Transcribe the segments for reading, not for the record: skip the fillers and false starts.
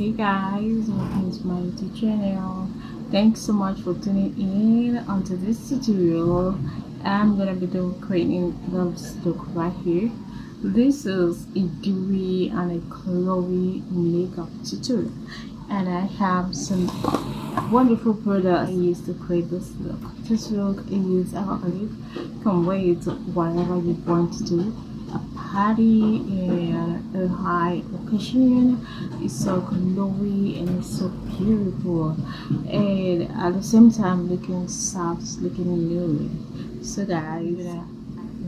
Hey guys, welcome to my YouTube channel. Thanks so much for tuning in onto this tutorial. I'm gonna be creating this look right here. This is a dewy and a glowy makeup tutorial, and I have some wonderful products I use to create this look. This look is can wear it whatever you want to do. A party and a high occasion. It's so glowy and it's so beautiful, and at the same time looking soft, looking new. So guys,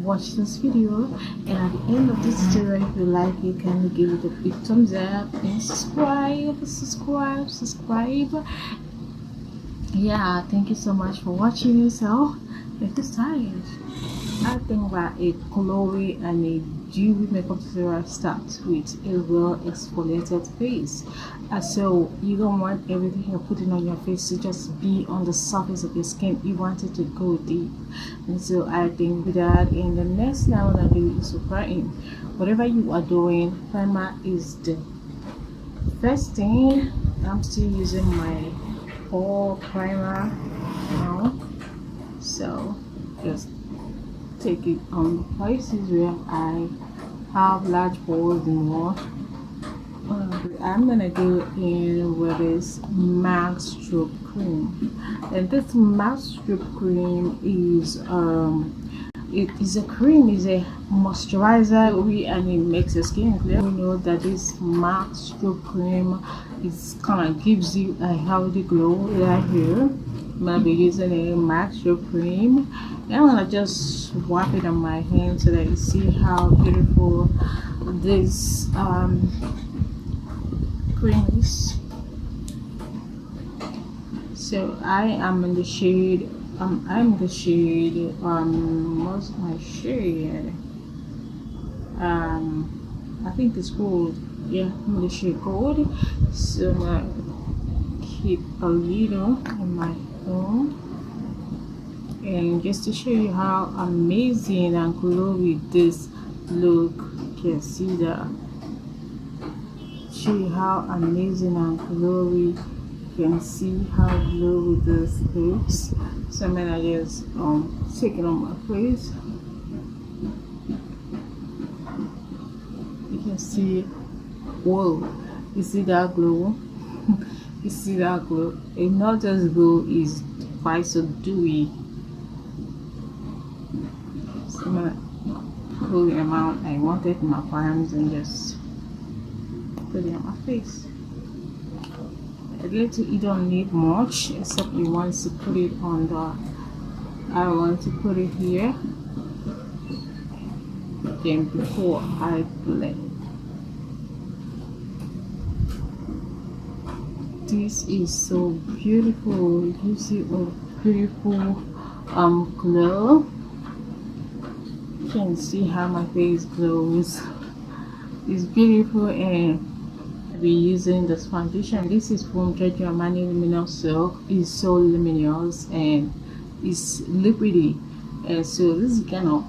watch this video, and at the end of this tutorial, if you like it, can you give it a big thumbs up and subscribe. Yeah, thank you so much for watching. So let's get started. I think that a glowy and a dewy makeup tutorial starts with a well exfoliated face. So you don't want everything you're putting on your face to just be on the surface of your skin. You want it to go deep, and so I think with that, in the next thing I'm gonna do is prime. Whatever you are doing, primer is the first thing. I'm still using my pore primer now, so just take it on the places where I have large pores and more. I'm gonna go in with this max stroke cream, and this max stroke cream is it is a cream, is a moisturizer, and it makes your skin clear. We know that this max stroke cream is kind of gives you a healthy glow right here. I'm gonna be using a max stroke cream, and I'm gonna just wipe it on my hand so that you see how beautiful this cream is. So I am in the shade what's my shade? I think it's gold. Yeah, I'm in the shade gold. So I'm gonna keep a little in my phone, and just to show you how amazing and glowy this look, you can see that. Show you how amazing and glowy. You can see how glowy this looks. So I'm gonna just take it on my face. You can see, whoa, you see that glow? You see that glow? It's not just glow, it's quite so dewy. So I'm gonna pull the amount I wanted in my palms and just put it on my face. A little, you don't need much, except you want to put it on the, I want to put it here, then before I blend. This is so beautiful. It gives you a beautiful glow. You can see how my face glows. It's beautiful. And be using this foundation. This is from Giorgio Armani Luminous Silk. It's so luminous and it's liquidy, and so this is kind of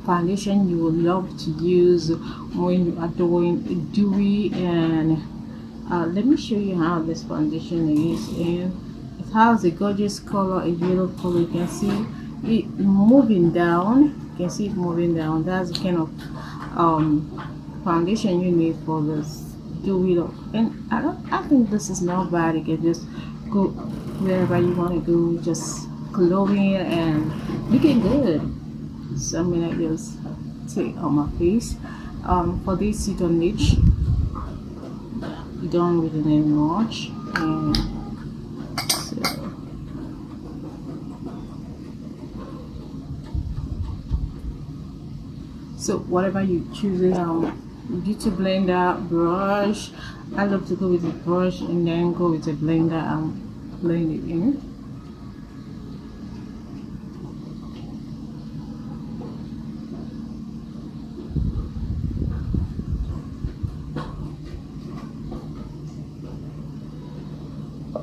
foundation you will love to use when you are doing dewy. And let me show you how this foundation is, and it has a gorgeous color, a yellow color. You can see it moving down. You can see it moving down. That's the kind of foundation you need for this dewy look. And I think this is not bad. You can just go wherever you want to go, just glowing and looking good. So I'm gonna just take on my face. For this, you don't need, you don't really need much. And so whatever you choose, beauty blender, brush. I love to go with a brush and then go with a blender and blend it in.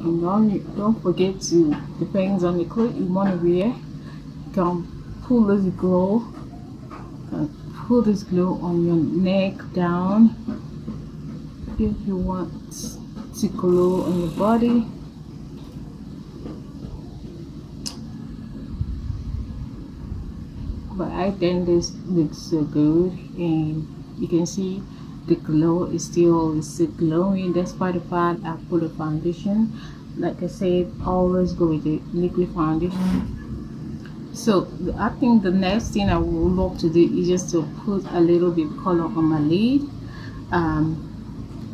And don't forget to, depends on the clothes you want to wear, you can pull this glow on your neck down. if you want to glow on your body. But I think this looks so good, and you can see the glow is still glowing despite the fact I put a foundation. Like I said, always go with the liquid foundation. So I think the next thing I would love to do is just to put a little bit of color on my lid.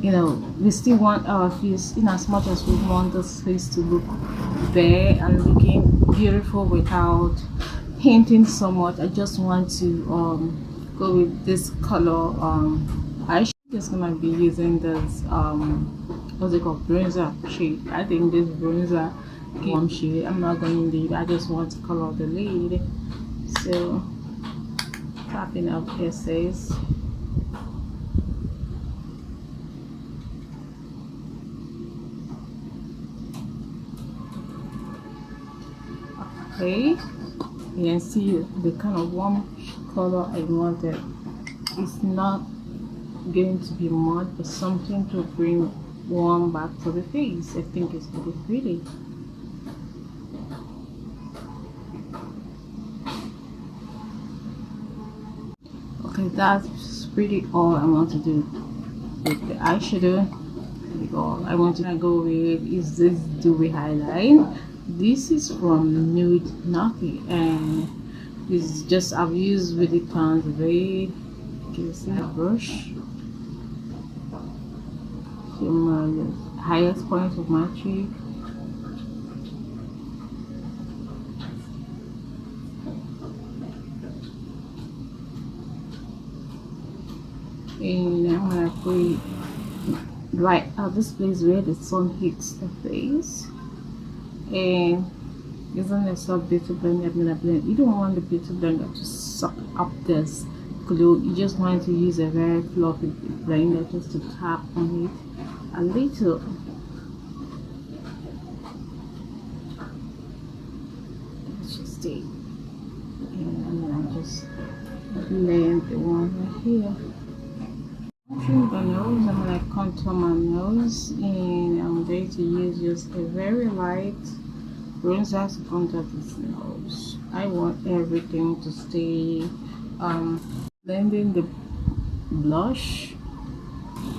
You know, we still want our face, in as much as we want this face to look bare and looking beautiful without painting so much. I just want to go with this color. I just gonna be using this what's it called, bronzer shade. I think this bronzer warm shade. I'm not going to leave. I just want to color the lid. So tapping up essays. Okay, you can see the kind of warm color I wanted. It's not going to be mud, but something to bring warm back to the face. I think it's pretty pretty. Okay, that's pretty all I want to do with the eyeshadow. All I want to go with is this Dewy highlight. This is from Nude Naughty, and this is just I've used with the tons of red. You can see the brush. So my highest point of my cheek. And I'm gonna put it right at this place where the sun hits the face. And using a soft beauty blender, I'm gonna blend. You don't want the beauty blender to suck up this glue. You just want to use a very fluffy blender just to tap on it a little. Let's just stay. And I'm gonna just blend the one right here. Trim the nose. I'm gonna contour my nose, and I'm going to use just a very light bronzer to contour this nose. I want everything to stay blending the blush.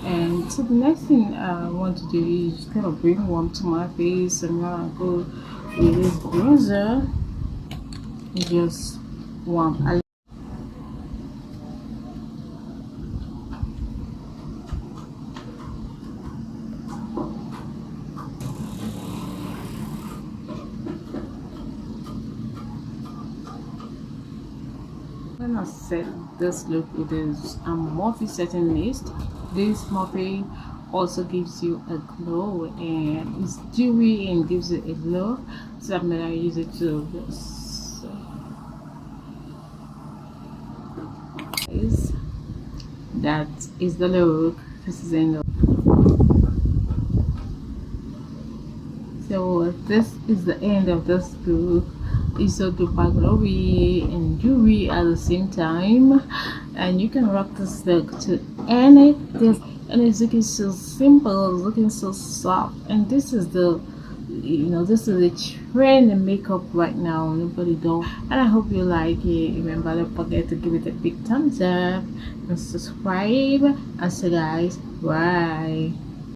And so the next thing I want to do is kind of bring warm to my face. I'm gonna go with this bronzer and just warm. When I set this look with this Morphe setting mist, this Morphe also gives you a glow, and it's dewy and gives it a glow. So I'm gonna use it to just that is the look. This is in the so this is the end of this look. It's so super glowy and dewy at the same time, and you can rock this look to anything, and it's looking so simple, looking so soft. And this is the, you know, this is the trend in makeup right now. Nobody don't. And I hope you like it. Remember, don't forget to give it a big thumbs up and subscribe, and say guys, bye.